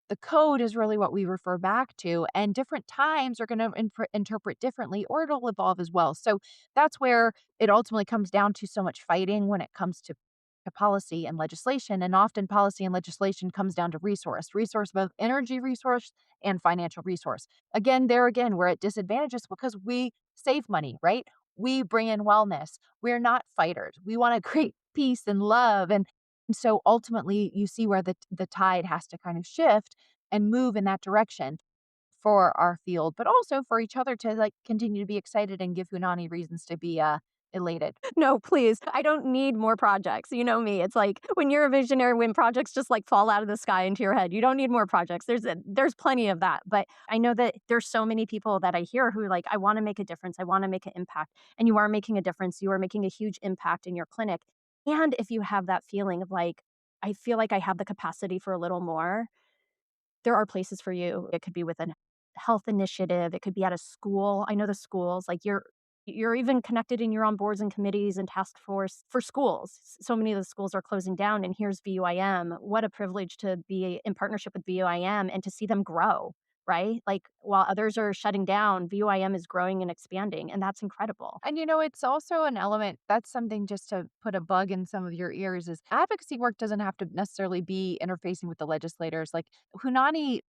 the code is really what we refer back to. And different times are going to interpret differently, or it'll evolve as well. So, that's where it ultimately comes down to so much fighting when it comes to policy and legislation. And often, policy and legislation comes down to resource, both energy resource and financial resource. Again, we're at disadvantages because we save money, right? We bring in wellness. We're not fighters. We want to create peace and love. And so ultimately, you see where the tide has to kind of shift and move in that direction for our field, but also for each other to, like, continue to be excited and give Hunani reasons to be elated. No, please. I don't need more projects. You know me. It's like when you're a visionary, when projects just like fall out of the sky into your head, you don't need more projects. There's plenty of that. But I know that there's so many people that I hear who like, I want to make a difference. I want to make an impact. And you are making a difference. You are making a huge impact in your clinic. And if you have that feeling of like, I feel like I have the capacity for a little more, there are places for you. It could be with a health initiative. It could be at a school. I know the schools, like you're even connected and you're on boards and committees and task force for schools. So many of the schools are closing down, and here's VUIM. What a privilege to be in partnership with VUIM and to see them grow, right? Like while others are shutting down, VUIM is growing and expanding, and that's incredible. And it's also an element that's something, just to put a bug in some of your ears, is advocacy work doesn't have to necessarily be interfacing with the legislators. Like, Hunani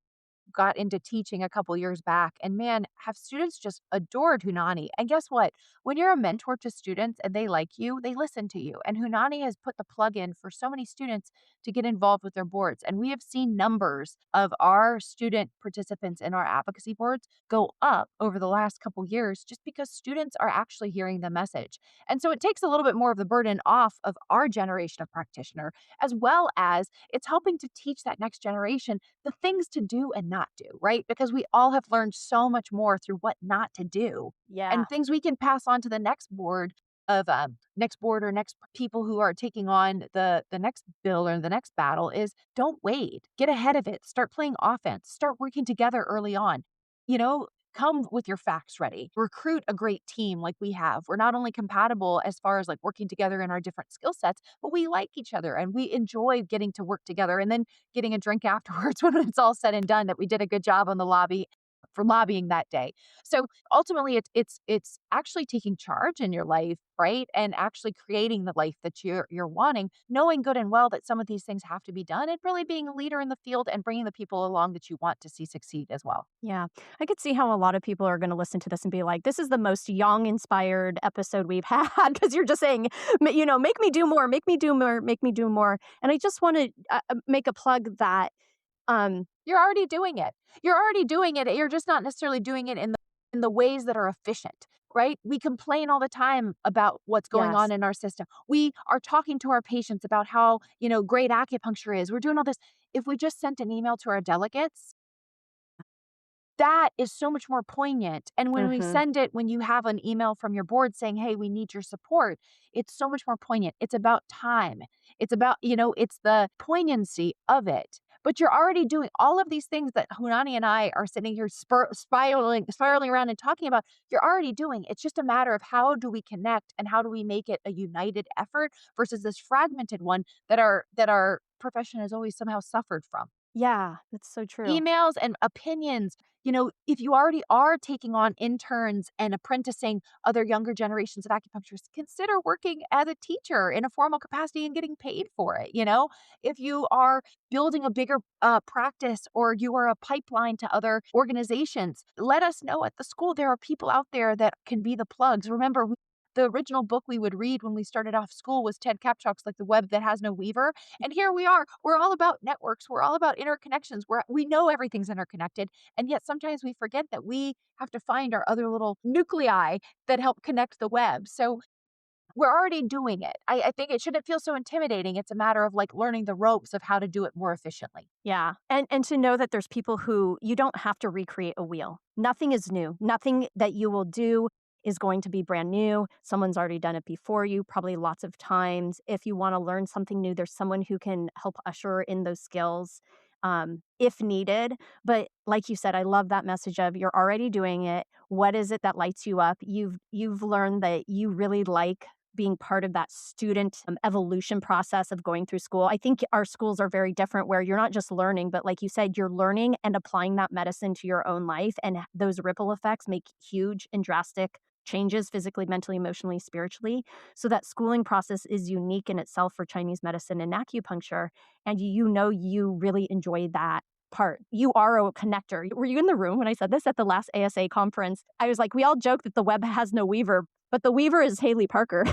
got into teaching a couple years back, and man, have students just adored Hunani. And guess what? When you're a mentor to students and they like you, they listen to you. And Hunani has put the plug in for so many students to get involved with their boards. And we have seen numbers of our student participants in our advocacy boards go up over the last couple years, just because students are actually hearing the message. And so it takes a little bit more of the burden off of our generation of practitioner, as well as it's helping to teach that next generation the things to do and not not do, right? Because we all have learned so much more through what not to do Yeah. and things we can pass on to the next board or next people who are taking on the next bill or the next battle is don't wait. Get ahead of it. Start playing offense. Start working together early on. You know, come with your facts ready. Recruit a great team like we have. We're not only compatible as far as like working together in our different skill sets, but we like each other and we enjoy getting to work together and then getting a drink afterwards when it's all said and done that we did a good job on the lobby for lobbying that day. So ultimately it's actually taking charge in your life, right? And actually creating the life that you're wanting, knowing good and well that some of these things have to be done and really being a leader in the field and bringing the people along that you want to see succeed as well. Yeah. I could see how a lot of people are going to listen to this and be like, this is the most young inspired episode we've had because you're just saying, make me do more, make me do more, make me do more. And I just want to make a plug that, You're already doing it. You're already doing it. You're just not necessarily doing it in the ways that are efficient, right? We complain all the time about what's going on yes. in our system. We are talking to our patients about how, great acupuncture is. We're doing all this. If we just sent an email to our delegates, that is so much more poignant. And when we Hmm. send it, when you have an email from your board saying, hey, we need your support, it's so much more poignant. It's about time. It's about, it's the poignancy of it. But you're already doing all of these things that Hunani and I are sitting here spiraling around and talking about. You're already doing. It's just a matter of how do we connect and how do we make it a united effort versus this fragmented one that our profession has always somehow suffered from. Yeah, that's so true. Emails and opinions. If you already are taking on interns and apprenticing other younger generations of acupuncturists, consider working as a teacher in a formal capacity and getting paid for it. If you are building a bigger practice or you are a pipeline to other organizations, let us know at the school. There are people out there that can be the plugs. Remember, the original book we would read when we started off school was Ted Kapchuk's like The Web That Has No Weaver. And here we are. We're all about networks. We're all about interconnections. We know everything's interconnected. And yet sometimes we forget that we have to find our other little nuclei that help connect the web. So we're already doing it. I think it shouldn't feel so intimidating. It's a matter of like learning the ropes of how to do it more efficiently. Yeah. And to know that there's people who you don't have to recreate a wheel. Nothing is new. Nothing that you will do is going to be brand new. Someone's already done it before you, probably lots of times. If you want to learn something new, there's someone who can help usher in those skills if needed. But like you said, I love that message of you're already doing it. What is it that lights you up? You've learned that you really like being part of that student evolution process of going through school. I think our schools are very different where you're not just learning, but like you said, you're learning and applying that medicine to your own life. And those ripple effects make huge and drastic changes physically, mentally, emotionally, spiritually. So that schooling process is unique in itself for Chinese medicine and acupuncture. And you really enjoy that part. You are a connector. Were you in the room when I said this at the last ASA conference? I was like, we all joke that the web has no weaver, but the weaver is Haley Parker.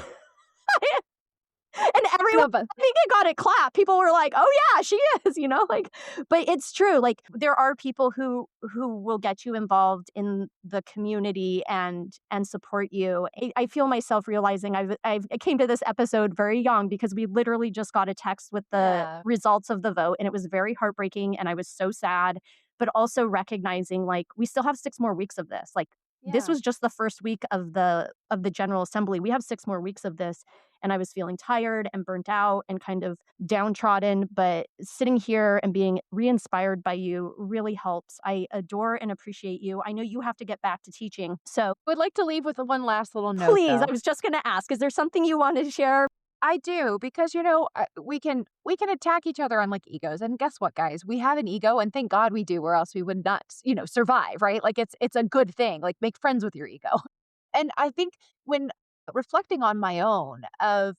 And everyone, No, but I think it got a clap. People were like, "Oh yeah, she is," like, but it's true. Like there are people who will get you involved in the community and support you. I feel myself realizing I came to this episode very young because we literally just got a text with the yeah. results of the vote and it was very heartbreaking and I was so sad, but also recognizing like we still have 6 more weeks of this. Like this Yeah. was just the first week of the General Assembly. We have 6 more weeks of this and I was feeling tired and burnt out and kind of downtrodden. But sitting here and being re inspired by you really helps. I adore and appreciate you. I know you have to get back to teaching. So Would like to leave with one last little note please, I though. was just going to ask, is there something you want to share? I do because we can attack each other on like egos, and guess what, guys? We have an ego, and thank God we do, or else we would not, survive, right? Like it's a good thing. Like make friends with your ego, and I think when reflecting on my own, of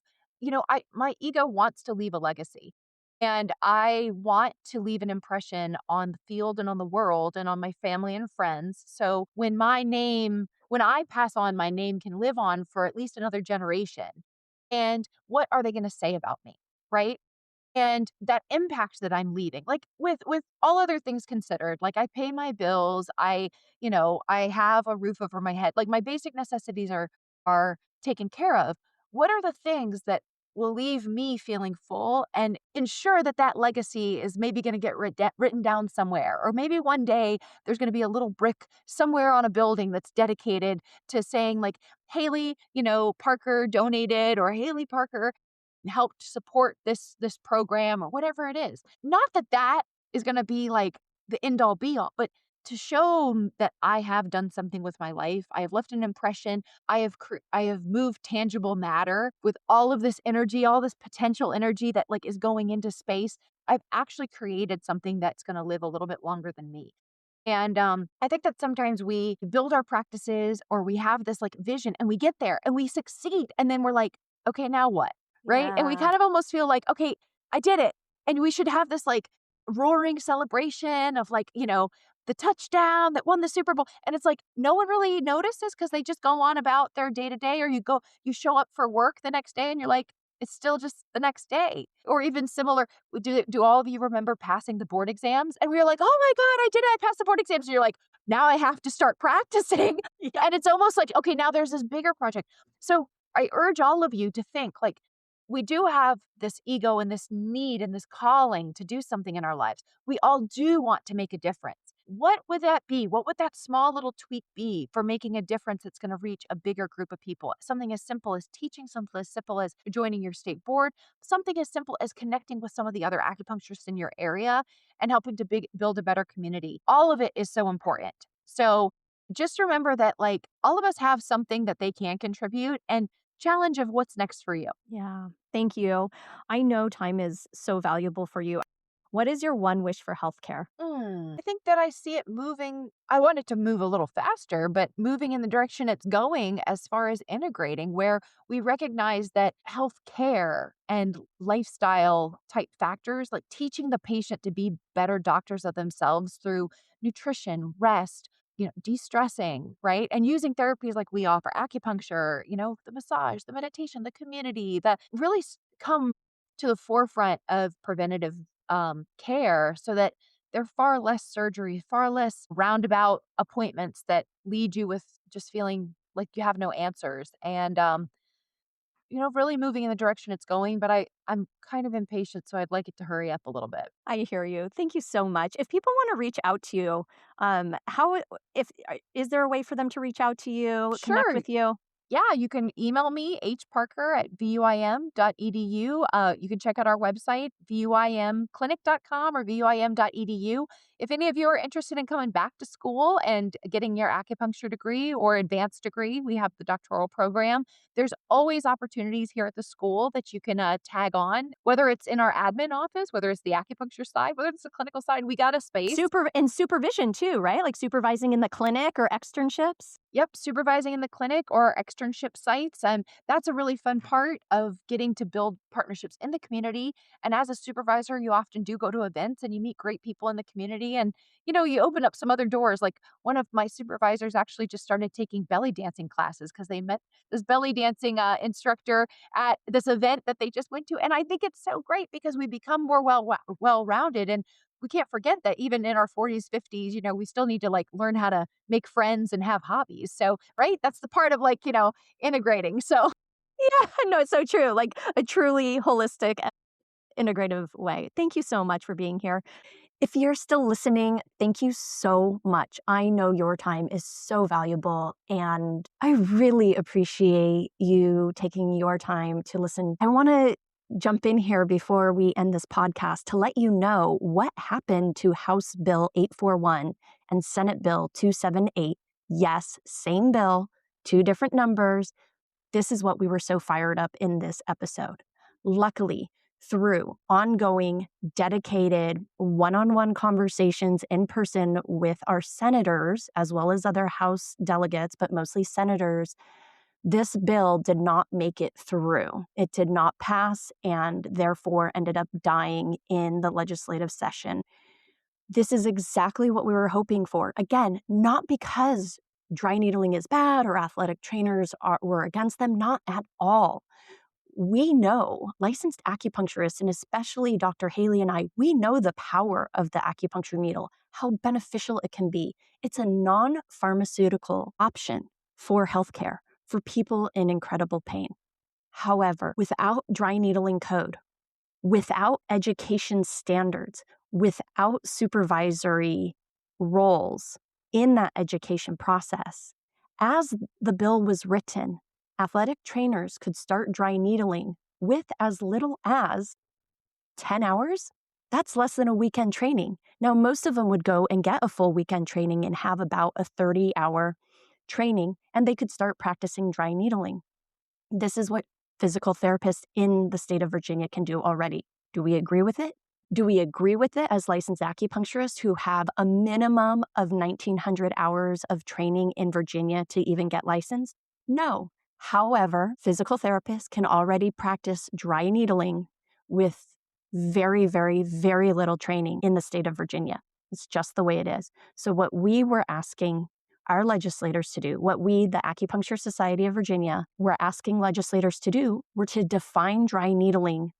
I my ego wants to leave a legacy, and I want to leave an impression on the field and on the world and on my family and friends. So when I pass on, my name can live on for at least another generation. And what are they gonna say about me, right? And that impact that I'm leaving, like, with all other things considered, like, I pay my bills, I have a roof over my head, like, my basic necessities are taken care of. What are the things that will leave me feeling full and ensure that that legacy is maybe going to get written down somewhere. Or maybe one day there's going to be a little brick somewhere on a building that's dedicated to saying, like, Haley, Parker donated, or Haley Parker helped support this program, or whatever it is. Not that that is going to be like the end all be all, but to show that I have done something with my life. I have left an impression. I have moved tangible matter with all of this energy, all this potential energy that like is going into space. I've actually created something that's going to live a little bit longer than me. And I think that sometimes we build our practices, or we have this like vision and we get there and we succeed. And then we're like, okay, now what? Right. And we Yeah. kind of almost feel like, okay, I did it. And we should have this like roaring celebration of like, the touchdown that won the Super Bowl. And it's like, no one really notices because they just go on about their day to day, or you show up for work the next day and you're like, it's still just the next day. Or even similar, do all of you remember passing the board exams? And we were like, "Oh my god, I did it. I passed the board exams." And you're like, "Now I have to start practicing." Yeah. And it's almost like, okay, now there's this bigger project. So, I urge all of you to think like we do have this ego and this need and this calling to do something in our lives. We all do want to make a difference. What would that be? What would that small little tweak be for making a difference that's going to reach a bigger group of people? Something as simple as teaching, something as simple as joining your state board, something as simple as connecting with some of the other acupuncturists in your area and helping to build a better community. All of it is so important. So just remember that, like, all of us have something that they can contribute, and challenge of what's next for you. Yeah. Thank you. I know time is so valuable for you. What is your one wish for healthcare? I think that I see it moving. I want it to move a little faster, but moving in the direction it's going as far as integrating, where we recognize that healthcare and lifestyle type factors, like teaching the patient to be better doctors of themselves through nutrition, rest, de stressing, right? And using therapies like we offer acupuncture, the massage, the meditation, the community that really come to the forefront of preventative care, so that there are far less surgery, far less roundabout appointments that lead you with just feeling like you have no answers. And really moving in the direction it's going, but I'm kind of impatient, so I'd like it to hurry up a little bit. I hear you. Thank you so much. If people want to reach out to you, how if is there a way for them to reach out to you, connect Sure. with you? Yeah, you can email me, hparker@vuim.edu. You can check out our website, vuimclinic.com or vuim.edu. If any of you are interested in coming back to school and getting your acupuncture degree or advanced degree, we have the doctoral program. There's always opportunities here at the school that you can tag on, whether it's in our admin office, whether it's the acupuncture side, whether it's the clinical side. We got a space. Supervision too, right? Like supervising in the clinic or externships? Yep, supervising in the clinic or externship sites. And that's a really fun part of getting to build partnerships in the community. And as a supervisor, you often do go to events and you meet great people in the community. And, you open up some other doors. Like one of my supervisors actually just started taking belly dancing classes because they met this belly dancing instructor at this event that they just went to. And I think it's so great because we become more well rounded. And we can't forget that even in our 40s, 50s, we still need to like learn how to make friends and have hobbies. So, right? That's the part of like, integrating. So, Yeah, no, it's so true. Like a truly holistic, integrative way. Thank you so much for being here. If you're still listening, thank you so much. I know your time is so valuable, and I really appreciate you taking your time to listen. I want to jump in here before we end this podcast to let you know what happened to House Bill 841 and Senate Bill 278. Yes, same bill, two different numbers. This is what we were so fired up in this episode. Luckily, through ongoing, dedicated, one-on-one conversations in person with our senators, as well as other House delegates, but mostly senators, this bill did not make it through. It did not pass and therefore ended up dying in the legislative session. This is exactly what we were hoping for. Again, not because dry needling is bad or athletic trainers were against them, not at all. We know, licensed acupuncturists, and especially Dr. Haley and I, we know the power of the acupuncture needle, how beneficial it can be. It's a non-pharmaceutical option for healthcare for people in incredible pain. However, without dry needling code, without education standards, without supervisory roles in that education process, as the bill was written, athletic trainers could start dry needling with as little as 10 hours. That's less than a weekend training. Now, most of them would go and get a full weekend training and have about a 30-hour training, and they could start practicing dry needling. This is what physical therapists in the state of Virginia can do already. Do we agree with it? Do we agree with it as licensed acupuncturists who have a minimum of 1,900 hours of training in Virginia to even get licensed? No. However, physical therapists can already practice dry needling with very, very, very little training in the state of Virginia. It's just the way it is. So what we were asking our legislators to do, what we, the Acupuncture Society of Virginia, were asking legislators to do, were to define dry needling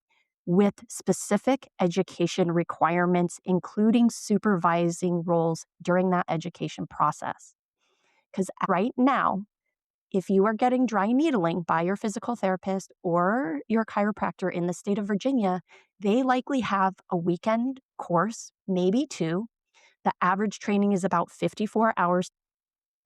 with specific education requirements, including supervising roles during that education process. Because right now, if you are getting dry needling by your physical therapist or your chiropractor in the state of Virginia, they likely have a weekend course, maybe two. The average training is about 54 hours.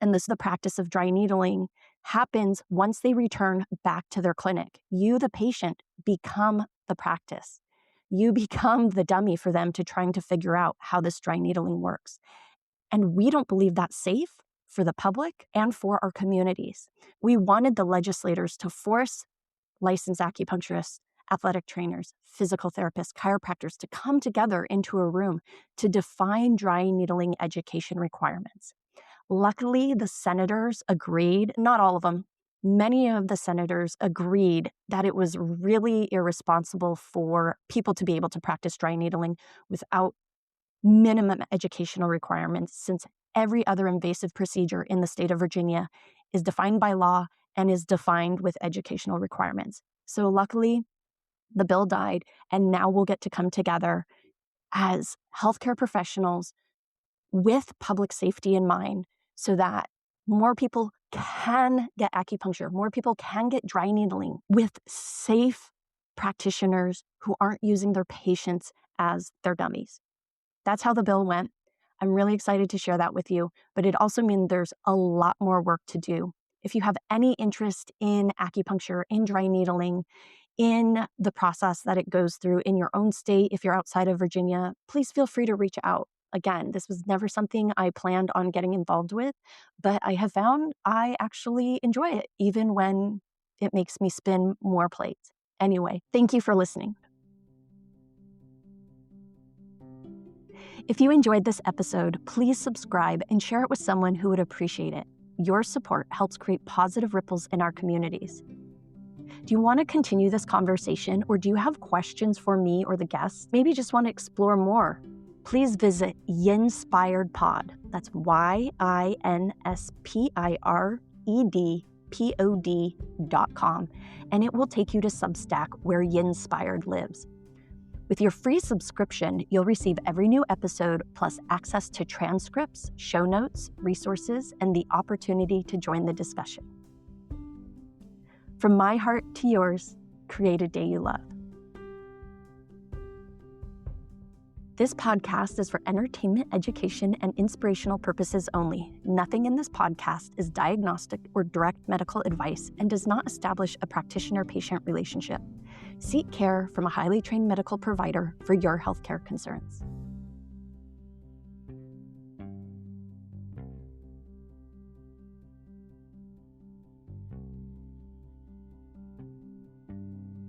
And the practice of dry needling happens once they return back to their clinic. You, the patient, become the practice. You become the dummy for them to trying to figure out how this dry needling works. And we don't believe that's safe for the public and for our communities. We wanted the legislators to force licensed acupuncturists, athletic trainers, physical therapists, chiropractors to come together into a room to define dry needling education requirements. Luckily, the senators agreed, not all of them, many of the senators agreed that it was really irresponsible for people to be able to practice dry needling without minimum educational requirements, since every other invasive procedure in the state of Virginia is defined by law and is defined with educational requirements. So luckily, the bill died, and now we'll get to come together as healthcare professionals with public safety in mind so that more people can get acupuncture, more people can get dry needling with safe practitioners who aren't using their patients as their dummies. That's how the bill went. I'm really excited to share that with you, but it also means there's a lot more work to do. If you have any interest in acupuncture, in dry needling, in the process that it goes through in your own state, if you're outside of Virginia, please feel free to reach out. Again, this was never something I planned on getting involved with, but I have found I actually enjoy it, even when it makes me spin more plates. Anyway, thank you for listening. If you enjoyed this episode, please subscribe and share it with someone who would appreciate it. Your support helps create positive ripples in our communities. Do you want to continue this conversation, or do you have questions for me or the guests? Maybe just want to explore more? Please visit Yinspired Pod. That's YINSPIREDPOD.com, and it will take you to Substack, where Yinspired lives. With your free subscription, you'll receive every new episode, plus access to transcripts, show notes, resources, and the opportunity to join the discussion. From my heart to yours, create a day you love. This podcast is for entertainment, education, and inspirational purposes only. Nothing in this podcast is diagnostic or direct medical advice and does not establish a practitioner-patient relationship. Seek care from a highly trained medical provider for your healthcare concerns.